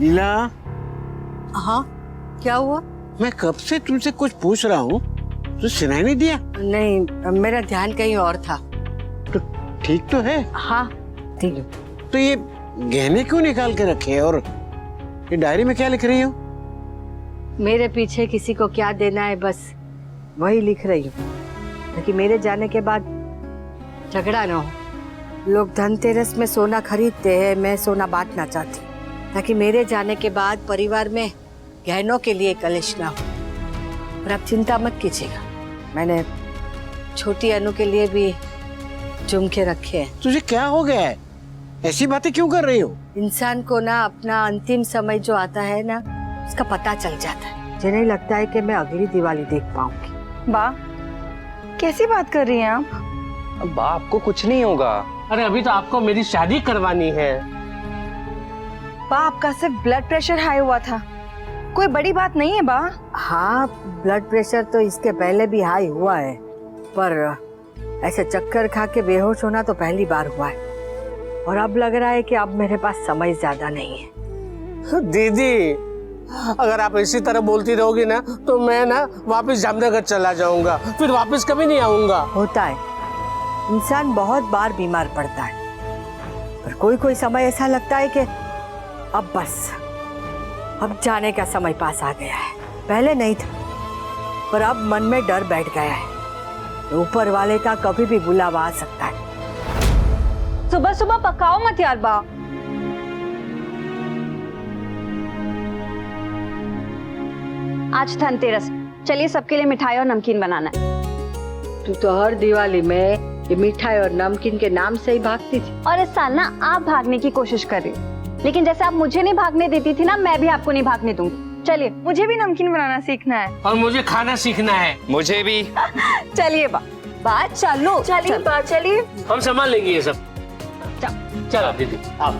नीला। हाँ, क्या हुआ? मैं कब से तुमसे कुछ पूछ रहा हूँ, तो सुनाई नहीं दिया? नहीं, मेरा ध्यान कहीं और था। तो ठीक तो है? हाँ ठीक है। तो ये गहने क्यों निकाल के रखे हैं और ये डायरी में क्या लिख रही हो? मेरे पीछे किसी को क्या देना है, बस वही लिख रही हूँ, ताकि मेरे जाने के बाद झगड़ा ना हो। लोग धनतेरस में सोना खरीदते हैं, मैं सोना बांटना चाहती हूँ, ताकि मेरे जाने के बाद परिवार में गहनों के लिए कलेश ना हो। और आप चिंता मत कीजिएगा, मैंने छोटी अनु के लिए भी झुमके रखे हैं। तुझे क्या हो गया है? ऐसी बातें क्यों कर रही हो? इंसान को ना अपना अंतिम समय जो आता है ना, उसका पता चल जाता है। मुझे नहीं लगता है कि मैं अगली दिवाली देख पाऊंगी। बा, कैसी बात कर रही हैं आप? बा, आपको कुछ नहीं होगा। अरे अभी तो आपको मेरी शादी करवानी है। बा, आपका सिर्फ ब्लड प्रेशर हाई हुआ था, कोई बड़ी बात नहीं है बा। हाँ, ब्लड प्रेशर तो इसके पहले भी हाई हुआ है, पर ऐसे चक्कर खा के बेहोश होना तो पहली बार हुआ है। और अब लग रहा है कि अब मेरे पास समय ज्यादा नहीं है। दीदी, अगर आप इसी तरह बोलती रहोगी ना, तो मैं ना वापस जामनगर चला जाऊंगा, फिर वापस कभी नहीं आऊंगा। होता है, इंसान बहुत बार बीमार पड़ता है, पर कोई कोई समय ऐसा लगता है कि अब बस, अब जाने का समय पास आ गया है। पहले नहीं था, पर अब मन में डर बैठ गया है, ऊपर वाले का कभी भी बुलावा आ सकता है। सुबह सुबह पकाओ मत यार बा। आज धनतेरस, चलिए सबके लिए मिठाई और नमकीन बनाना है। तू तो हर दिवाली में ये मिठाई और नमकीन के नाम से ही भागती थी। और इस साल ना आप भागने की कोशिश कर रही हो, लेकिन जैसे आप मुझे नहीं भागने देती थी ना, मैं भी आपको नहीं भागने दूंगी। चलिए, मुझे भी नमकीन बनाना सीखना है। और मुझे खाना सीखना है। मुझे भी। चलिए बा, बात चलो। चलिए बा, चलिए। हम संभाल लेंगे ये सब। चलो दीदी, आप।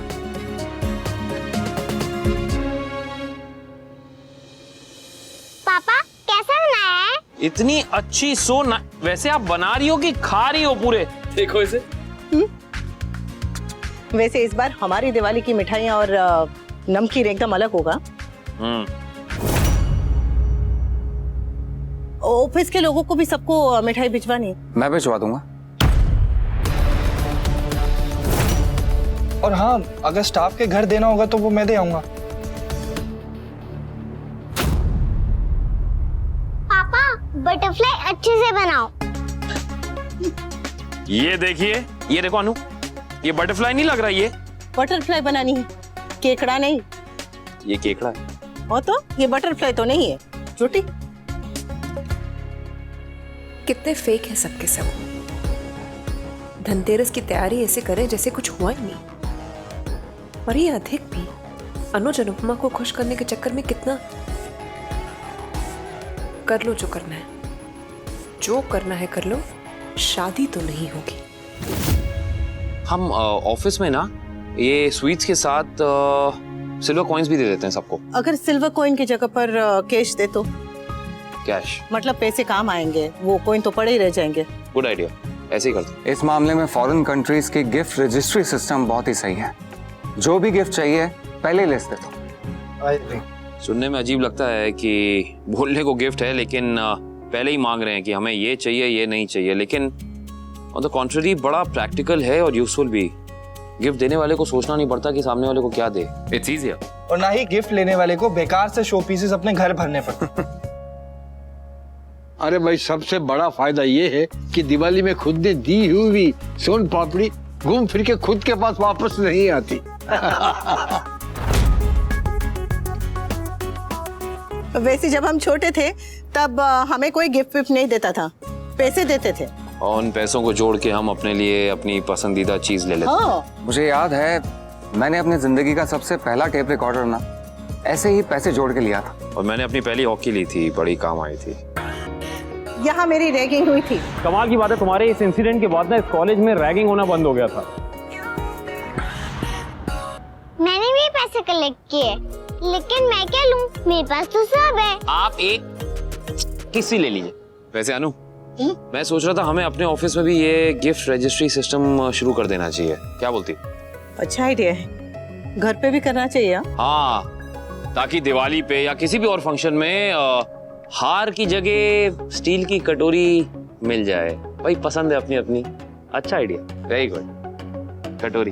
पापा, कैसा बनाया है? इतनी अच्छी सोना, वैसे आप बना रही हो कि खा रही हो पूरे? देखो इसे। वैसे इस बार हमारी दिवाली की मिठाइयाँ और नमकीन एकदम अलग होगा। ऑफिस के लोगों को भी सबको मिठाई भिजवानी। मैं भिजवा दूंगा। और हाँ, अगर स्टाफ के घर देना होगा तो वो मैं दे आऊंगा। पापा, बटरफ्लाई अच्छे से बनाओ। ये देखिए, ये देखो अनु, ये बटरफ्लाई नहीं लग रहा। ये बटरफ्लाई बनानी है, केकड़ा नहीं। ये केकड़ा है। हो तो ये बटरफ्लाई तो नहीं है, छोटी। कितने फेक है सबके सब। धनतेरस की तैयारी ऐसे करें जैसे कुछ हुआ ही नहीं। और ये अधिक भी अनुज अनुपमा को खुश करने के चक्कर में कितना। कर लो जो करना है, जो करना है कर लो, शादी तो नहीं होगी। हम ऑफिस में ना ये स्वीट्स के साथ सिल्वर कॉइन्स भी दे देते हैं सबको। अगर सिल्वर कॉइन की जगह पर कैश दे तो? कैश मतलब पैसे काम आएंगे, वो कॉइन तो पड़े ही रह जाएंगे। गुड आइडिया, ऐसे ही करते। इस मामले में फॉरेन कंट्रीज की गिफ्ट रजिस्ट्री सिस्टम बहुत ही सही है। जो भी गिफ्ट चाहिए पहले लिस्ट देता। सुनने में अजीब लगता है कि बोलने को गिफ्ट है, लेकिन पहले ही मांग रहे हैं कि हमें ये चाहिए, ये नहीं चाहिए। लेकिन ऑन द कॉन्ट्ररी बड़ा प्रैक्टिकल है और यूजफुल भी। गिफ्ट देने वाले को सोचना नहीं पड़ता कि सामने वाले को क्या दे। It's easier. और ना ही गिफ्ट लेने वाले को बेकार से शो पीसेस अपने घर भरने पड़ते। अरे भाई, सबसे बड़ा फायदा ये है कि दिवाली में खुद ने दी हुई सोन पापड़ी घूम फिर के खुद के पास वापस नहीं आती। वैसे जब हम छोटे थे तब हमें कोई गिफ्ट विफ्ट नहीं देता था, पैसे देते थे। और उन पैसों को जोड़ के हम अपने लिए अपनी पसंदीदा चीज ले लेते। हाँ। मुझे याद है, मैंने अपनी जिंदगी का सबसे पहला टेप रिकॉर्डर ना ऐसे ही पैसे जोड़ के लिया था। और मैंने अपनी पहली हॉकी ली थी, बड़ी काम आई थी। यहाँ मेरी रैगिंग हुई थी। कमाल की बात है, तुम्हारे इस इंसिडेंट के बाद ना इस कॉलेज में रैगिंग होना बंद हो गया था। मैंने भी पैसे कलेक्ट किए, लेकिन मैं क्या लूं? मेरे पास तो सब है। आप एक किसी ले लीजिए। वैसे अनु, मैं सोच रहा था हमें अपने ऑफिस में भी ये गिफ्ट रजिस्ट्री सिस्टम शुरू कर देना चाहिए। क्या बोलती? अच्छा आइडिया है, घर पे भी करना चाहिए। हाँ, ताकि दिवाली पे या किसी भी और फंक्शन में हार की जगह स्टील की कटोरी मिल जाए। भाई पसंद है अपनी अपनी। अच्छा आइडिया, वेरी गुड। कटोरी।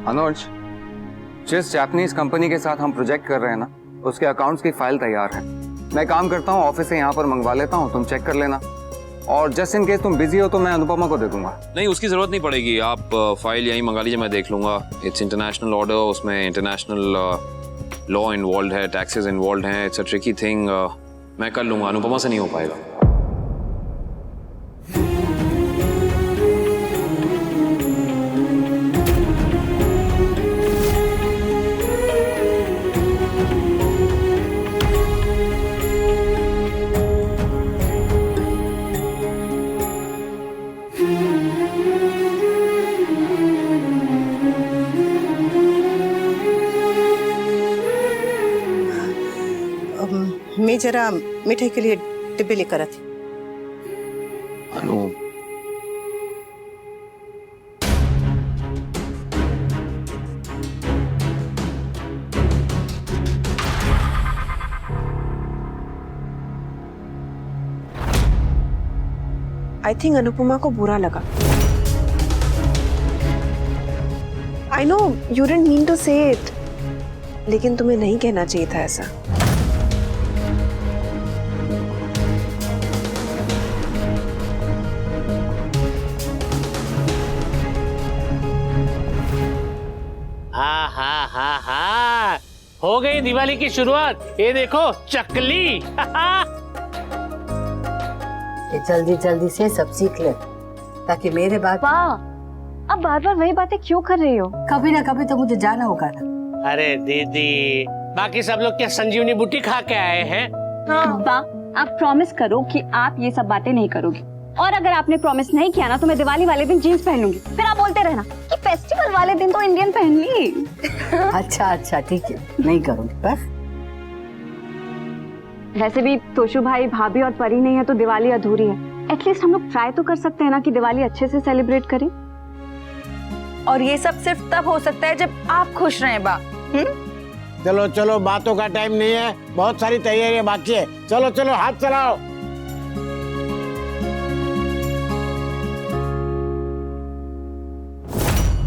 अनुज, जिस जापानीज कंपनी के साथ हम प्रोजेक्ट कर रहे हैं ना, उसके अकाउंट्स की फाइल तैयार है। मैं काम करता हूँ, ऑफिस से यहाँ पर मंगवा लेता हूँ, तुम चेक कर लेना। और जस्ट इन केस तुम बिजी हो तो मैं अनुपमा को दे दूंगा। नहीं, उसकी जरूरत नहीं पड़ेगी, आप फाइल यहीं मंगा लीजिए, मैं देख लूंगा। इट्स इंटरनेशनल ऑर्डर, उसमें इंटरनेशनल लॉ इन्वॉल्व है, टैक्सेस इन्वॉल्व हैं, इट्स अ ट्रिकी थिंग। मैं कर लूंगा, अनुपमा से नहीं हो पाएगा। मैं जरा मिठाई के लिए डिब्बे लेकर आती। अनु, आई थिंक अनुपमा को बुरा लगा। I know you didn't mean to say it, लेकिन तुम्हें नहीं कहना चाहिए था ऐसा। हाँ हाँ हाँ हाँ, हो गई दिवाली की शुरुआत। ये देखो चकली। ये जल्दी जल्दी से सब सीख ले, ताकि मेरे बाद वाह, अब बार बार वही बातें क्यों कर रही हो? कभी ना कभी तो मुझे जाना होगा ना। अरे दीदी, बाकी सब लोग क्या संजीवनी बूटी खा के आए हैं? वाह, आप प्रॉमिस करो कि आप ये सब बातें नहीं करोगी, और अगर आपने प्रॉमिस नहीं किया ना तो मैं दिवाली वाले दिन जीन्स पहन लूंगी। फिर आप बोलते रहना कि फेस्टिवल वाले दिन तो इंडियन पहन ली। अच्छा अच्छा ठीक है, नहीं करूँगी बस। वैसे भी तोशु भाई, भाभी और परी नहीं है तो दिवाली अधूरी है। एटलीस्ट हम लोग ट्राई तो कर सकते हैं ना कि दिवाली अच्छे से सेलिब्रेट करें। और ये सब सिर्फ तब हो सकता है जब आप खुश रहें बा। चलो चलो, बातों का टाइम नहीं है, बहुत सारी तैयारियां बाकी है। चलो चलो, हाथ चलाओ।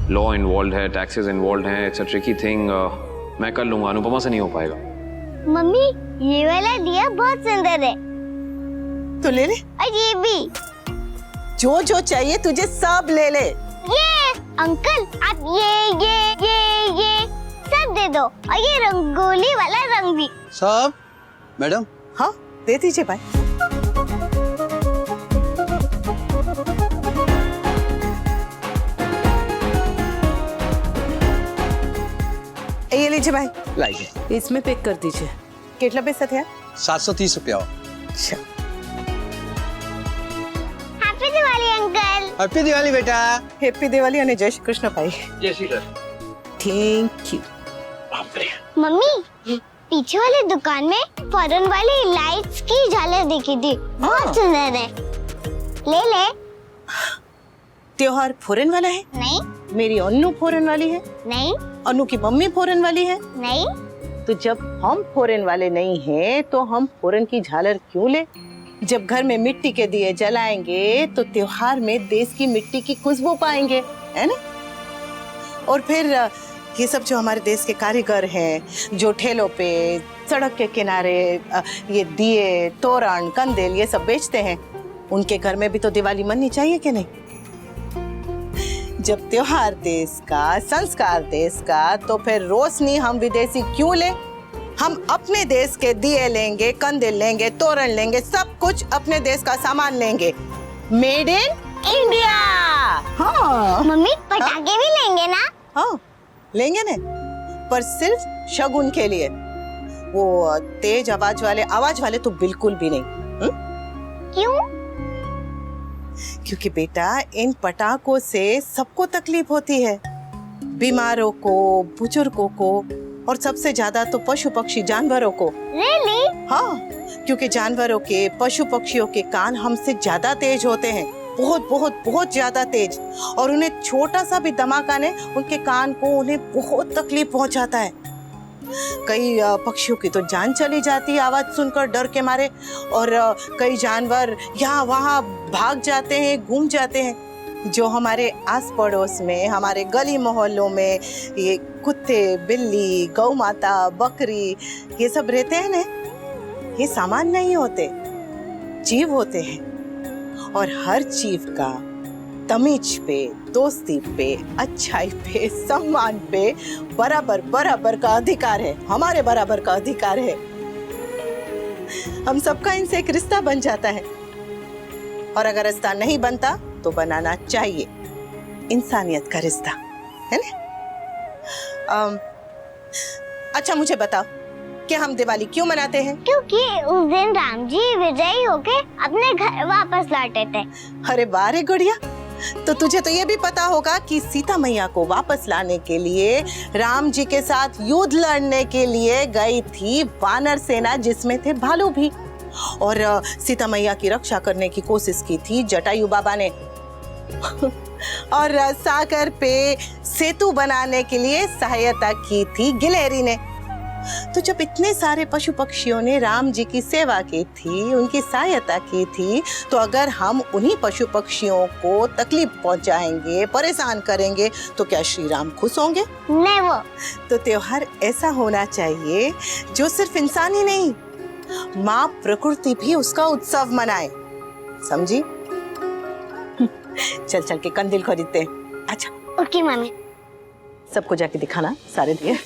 लॉ इन्वॉल्व है, टैक्सेस इन्वॉल्व हैं, इट्स अ ट्रिकी थिंग। मैं कर लूंगा, अनुपमा से नहीं हो पाएगा। मम्मी, ये वाला दिया बहुत सुंदर है। तो ले ले, और ये भी। जो जो चाहिए तुझे सब ले ले। ये अंकल, आप ये सब दे दो, और ये रंगोली वाला रंग भी। सब मैडम? हाँ दे दीजिए भाई। ये लीजिए भाई, लाइए। इसमें पैक कर दीजिए। कितना पैसा था? 730 रुपया। अच्छा, happy Diwali uncle. Happy Diwali बेटा। हैप्पी दिवाली और जय श्री कृष्ण भाई। जय Shri Krishna. Thank you. Mummy, पीछे वाली दुकान में फॉरेन वाली लाइट्स की झालर दिखी थी, बहुत सुंदर है। ले ले। त्योहार फॉरेन वाला है? नहीं। मेरी अन्नू फॉरेन वाली है? नहीं। अन्नू की मम्मी फॉरेन वाली है? नहीं। तो जब हम फॉरेन वाले नहीं हैं तो हम फॉरेन की झालर क्यों ले? जब घर में मिट्टी के दिए जलाएंगे तो त्योहार में देश की मिट्टी की खुशबू पाएंगे, है ना? और फिर ये सब जो हमारे देश के कारीगर हैं, जो ठेलों पे, सड़क के किनारे ये दिए, तोरण, कंदेल ये सब बेचते हैं, उनके घर में भी तो दिवाली मननी चाहिए कि नहीं? जब त्योहार देश का, संस्कार देश का, तो फिर रोशनी हम विदेशी क्यों ले? हम अपने देश के दिए लेंगे, कंदेल लेंगे, तोरण लेंगे, सब कुछ अपने देश का सामान लेंगे। Made in India. हाँ मम्मी, पटाखे भी लेंगे ना? हाँ लेंगे ना, पर सिर्फ शगुन के लिए। वो तेज आवाज वाले तो बिल्कुल भी नहीं। क्यों? क्योंकि बेटा इन पटाखों से सबको तकलीफ होती है, बीमारों को, बुजुर्गों को, और सबसे ज्यादा तो पशु पक्षी जानवरों को। Really? हाँ, क्योंकि जानवरों के, पशु पक्षियों के कान हमसे ज्यादा तेज होते हैं, बहुत बहुत बहुत ज्यादा तेज, और उन्हें छोटा सा भी धमाका ने उनके कान को उन्हें बहुत तकलीफ पहुंचाता है। कई पक्षियों की तो जान चली जाती है आवाज सुनकर डर के मारे, और कई जानवर यहाँ वहाँ भाग जाते हैं, घूम जाते हैं। जो हमारे आस पड़ोस में, हमारे गली मोहल्लों में ये कुत्ते, बिल्ली, गौ माता, बकरी, ये सब रहते हैं ना, ये सामान नहीं होते, जीव होते हैं। और हर जीव का तमीज पे, दोस्ती पे, अच्छाई पे, सम्मान पे बराबर बराबर का अधिकार है, हमारे बराबर का अधिकार है। हम सबका इनसे एक रिश्ता बन जाता है, और अगर रिश्ता नहीं बनता तो बनाना चाहिए, इंसानियत का रिश्ता, है ना? अच्छा मुझे बताओ कि हम दिवाली क्यों मनाते हैं? क्योंकि उस दिन राम जी विजयी होके अपने घर वापस लौटे थे। अरे वाह रे गुड़िया, तो तुझे तो ये भी पता होगा कि सीता मैया को वापस लाने के लिए राम जी के साथ युद्ध लड़ने के लिए गई थी वानर सेना, जिसमें थे भालू भी, और सीता मैया की रक्षा करने की कोशिश की थी जटायु बाबा ने और सागर पे सेतु बनाने के लिए सहायता की थी गिलहरी ने। तो जब इतने सारे पशु पक्षियों ने राम जी की सेवा की थी, उनकी सहायता की थी, तो अगर हम उन्हीं पशु पक्षियों को तकलीफ पहुंचाएंगे, परेशान करेंगे, तो क्या श्री राम खुश होंगे? नहीं वो। तो त्योहार ऐसा होना चाहिए जो सिर्फ इंसान ही नहीं, माँ प्रकृति भी उसका उत्सव मनाए, समझी? चल चल के कंदील खरीदते हैं। अच्छा ओके मम्मी। सबको जाके दिखाना सारे दिए।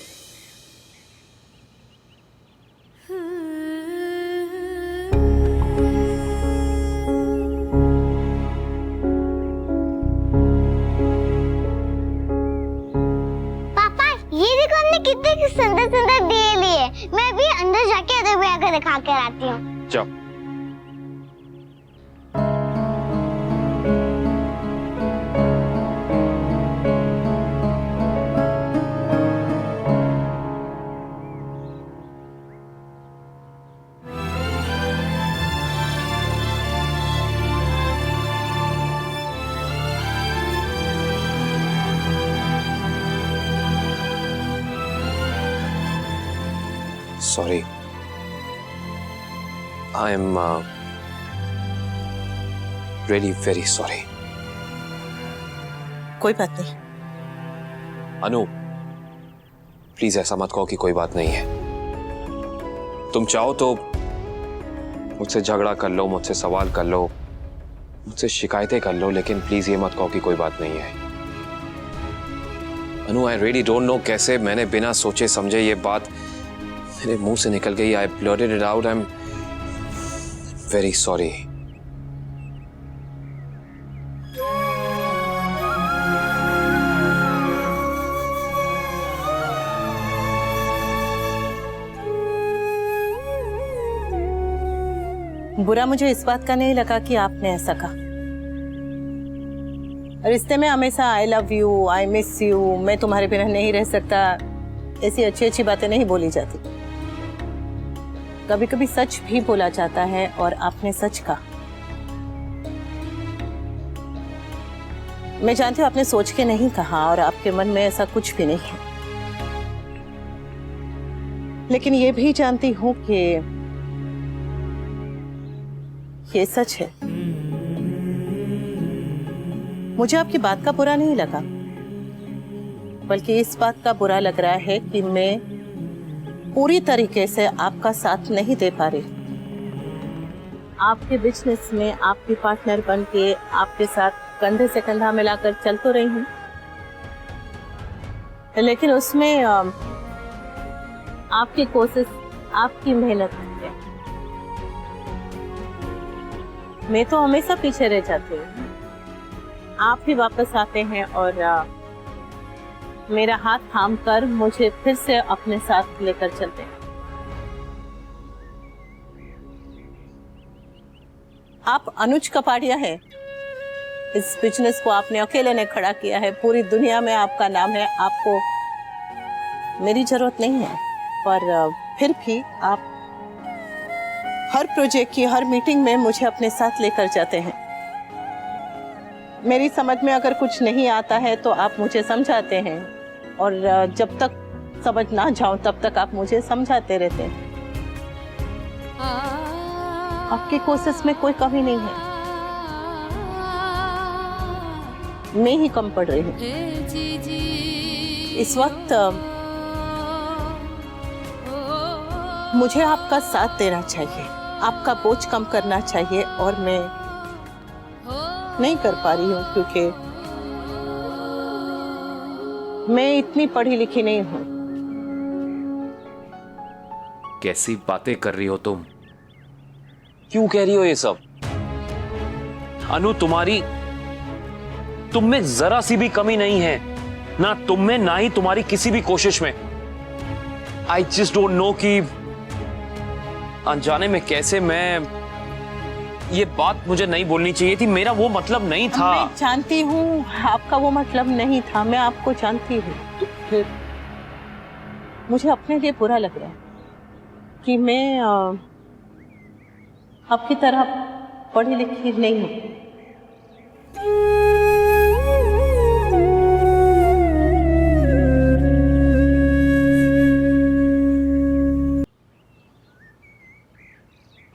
पापा ये देखो हमने कितने सुंदर सुंदर दिए लिए। मैं भी अंदर जाके अदर भैया को दिखा कर आती हूँ। जाओ। Sorry. I am really very sorry. कोई बात नहीं। अनु, प्लीज ऐसा मत कहो कि कोई बात नहीं है। तुम चाहो तो मुझसे झगड़ा कर लो, मुझसे सवाल कर लो, मुझसे शिकायतें कर लो, लेकिन प्लीज ये मत कहो कि कोई बात नहीं है। अनु, आई रियली डोंट नो कैसे मैंने बिना सोचे समझे ये बात मेरे मुंह से निकल गई। I blurted it out. I'm very sorry. बुरा मुझे इस बात का नहीं लगा कि आपने ऐसा कहा। रिश्ते में हमेशा I love you, I miss you, मैं तुम्हारे बिना नहीं रह सकता, ऐसी अच्छी अच्छी बातें नहीं बोली जाती। कभी कभी सच भी बोला जाता है, और आपने सच कहा। मैं जानती हूँ आपने सोच के नहीं कहा, और आपके मन में ऐसा कुछ भी नहीं है, लेकिन ये भी जानती हूँ कि ये सच है। मुझे आपकी बात का बुरा नहीं लगा, बल्कि इस बात का बुरा लग रहा है कि मैं पूरी तरीके से आपका साथ नहीं दे पा रही। आपके बिजनेस में आपकी पार्टनर बन के आपके साथ कंधे से कंधा मिलाकर चल तो रही हूँ, लेकिन उसमें आपकी कोशिश, आपकी मेहनत है। मैं तो हमेशा पीछे रह जाती हूँ, आप ही वापस आते हैं और मेरा हाथ थाम कर मुझे फिर से अपने साथ लेकर चलते हैं। आप अनुज कपाड़िया हैं। इस बिजनेस को आपने अकेले ने खड़ा किया है, पूरी दुनिया में आपका नाम है, आपको मेरी जरूरत नहीं है, पर फिर भी आप हर प्रोजेक्ट की हर मीटिंग में मुझे अपने साथ लेकर जाते हैं। मेरी समझ में अगर कुछ नहीं आता है तो आप मुझे समझाते हैं, और जब तक समझ ना जाऊं तब तक आप मुझे समझाते रहते हैं। आपकी कोशिश में कोई कमी नहीं है, मैं ही कम पड़ रही हूँ। इस वक्त मुझे आपका साथ देना चाहिए, आपका बोझ कम करना चाहिए, और मैं नहीं कर पा रही हूँ क्योंकि मैं इतनी पढ़ी लिखी नहीं हूँ। कैसी बातें कर रही हो तुम? क्यों कह रही हो ये सब? अनु, तुम में जरा सी भी कमी नहीं है, ना तुम में ना ही तुम्हारी किसी भी कोशिश में। आई जस्ट डोंट नो कि अनजाने में कैसे मैं ये बात मुझे नहीं बोलनी चाहिए थी। मेरा वो मतलब नहीं था। मैं जानती हूँ आपका वो मतलब नहीं था, मैं आपको जानती हूँ। फिर मुझे अपने लिए बुरा लग रहा है कि मैं आपकी तरह पढ़ी लिखी नहीं हूँ।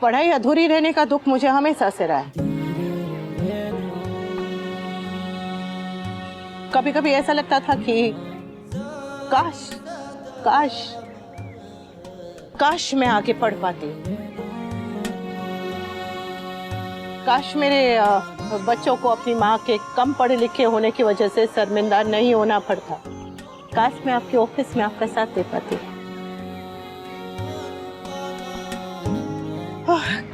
पढ़ाई अधूरी रहने का दुख मुझे हमेशा से रहा है। कभी कभी ऐसा लगता था कि काश काश काश मैं आगे पढ़ पाती, काश मेरे बच्चों को अपनी माँ के कम पढ़े लिखे होने की वजह से शर्मिंदा नहीं होना पड़ता, काश मैं आपके ऑफिस में आपका साथ दे पाती,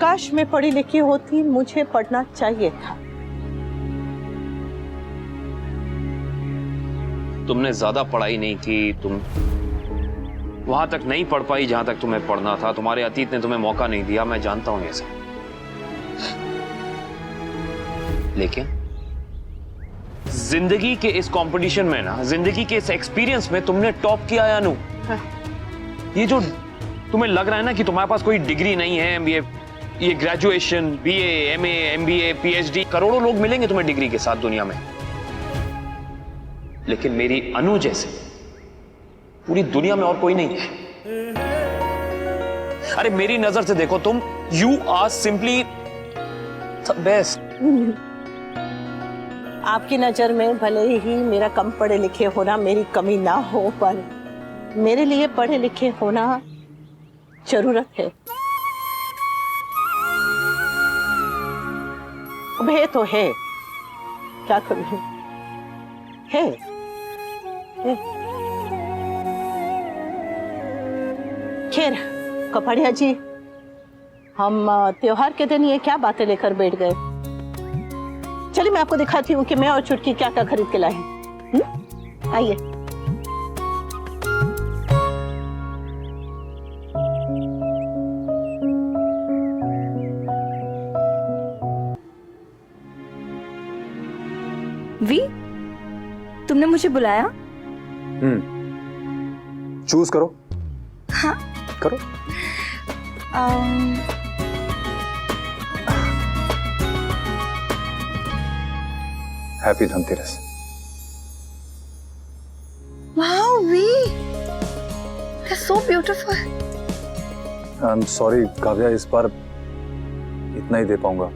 काश मैं पढ़ी लिखी होती, मुझे पढ़ना चाहिए था। तुमने ज्यादा पढ़ाई नहीं की, तुम वहां तक नहीं पढ़ पाई जहां तक तुम्हें पढ़ना था। तुम्हारे अतीत ने तुम्हें मौका नहीं दिया, मैं जानता हूं ये सब। लेकिन जिंदगी के इस कंपटीशन में ना, जिंदगी के इस एक्सपीरियंस में तुमने टॉप किया है अनु। ये जो तुम्हें लग रहा है ना कि तुम्हारे पास कोई डिग्री नहीं है, ये graduation, BA, MA, MBA, PhD, करोड़ों लोग मिलेंगे तुम्हें डिग्री के साथ दुनिया में, लेकिन मेरी अनु जैसे पूरी दुनिया में और कोई नहीं है। अरे मेरी नजर से देखो तुम, you are simply the best. आपकी नजर में भले ही मेरा कम पढ़े लिखे होना मेरी कमी ना हो, पर मेरे लिए पढ़े लिखे होना जरूरत है। अब है तो है, क्या करूं, है। खैर कपाड़िया जी, हम त्योहार के दिन ये क्या बातें लेकर बैठ गए। चलिए मैं आपको दिखाती हूँ कि मैं और चुटकी क्या क्या खरीद के लाए हैं। आइए। वी, तुमने मुझे बुलाया? चूज करो। हाँ करो। Happy Dhanteras. Wow we, that's so beautiful. I am sorry Kavya, इस बार इतना ही दे पाऊंगा,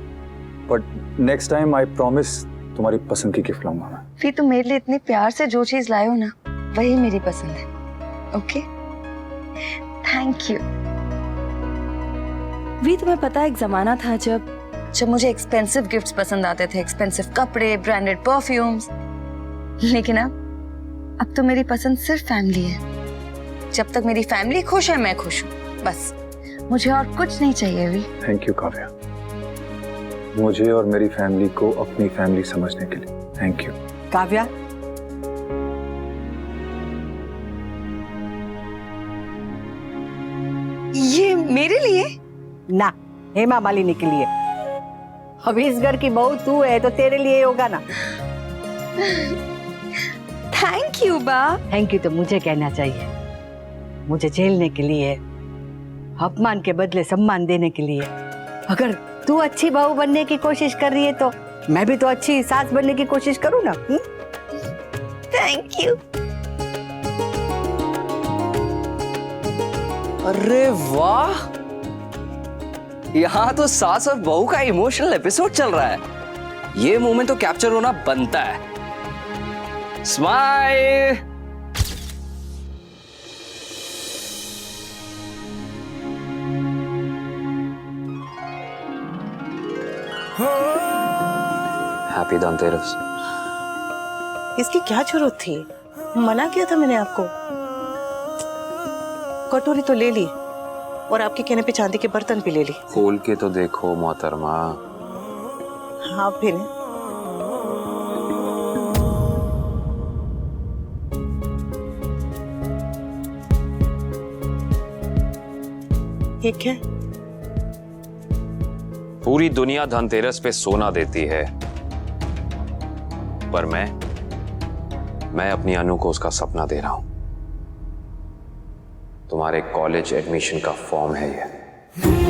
but next time I promise तुम्हारी पसंद की गिफ्ट लाऊंगा मैं। फिर तुम मेरे लिए इतने प्यार से जो चीज लाए हो ना, वही मेरी पसंद है। Okay, thank you. वी, तुम्हें पता है एक जमाना था जब मुझे एक्सपेंसिव गिफ्ट्स पसंद आते थे, एक्सपेंसिव कपड़े, ब्रांडेड परफ्यूम्स, लेकिन अब तो मेरी पसंद सिर्फ फैमिली है। जब तक मेरी फैमिली खुश है, मैं खुश हूँ, बस मुझे और कुछ नहीं चाहिए। वी, थैंक यू काव्या, मुझे और मेरी फैमिली को अपनी फैमिली समझने के लिए थैंक यू। काव्या, ये मेरे लिए ना, हेमा मालिनी के लिए। अब इस घर की बहू तू है तो तेरे लिए होगा ना। थैंक यू बा। थैंक यू तो मुझे कहना चाहिए, मुझे झेलने के लिए, अपमान के बदले सम्मान देने के लिए। अगर तू अच्छी बहू बनने की कोशिश कर रही है तो मैं भी तो अच्छी सास बनने की कोशिश करूँ ना। Thank you. अरे वाह, यहाँ तो सास और बहू का इमोशनल एपिसोड चल रहा है। ये मोमेंट तो कैप्चर होना बनता है। स्माइल। हैप्पी धनतेरस। इसकी क्या जरूरत थी? मना किया था मैंने आपको। कटोरी तो ले ली और आपके कहने पे चांदी के बर्तन भी ले ली। खोल के तो देखो मोहतरमा। हाँ फिर ये क्या? पूरी दुनिया धनतेरस पे सोना देती है, पर मैं अपनी अनु को उसका सपना दे रहा हूं। तुम्हारे कॉलेज एडमिशन का फॉर्म है ये।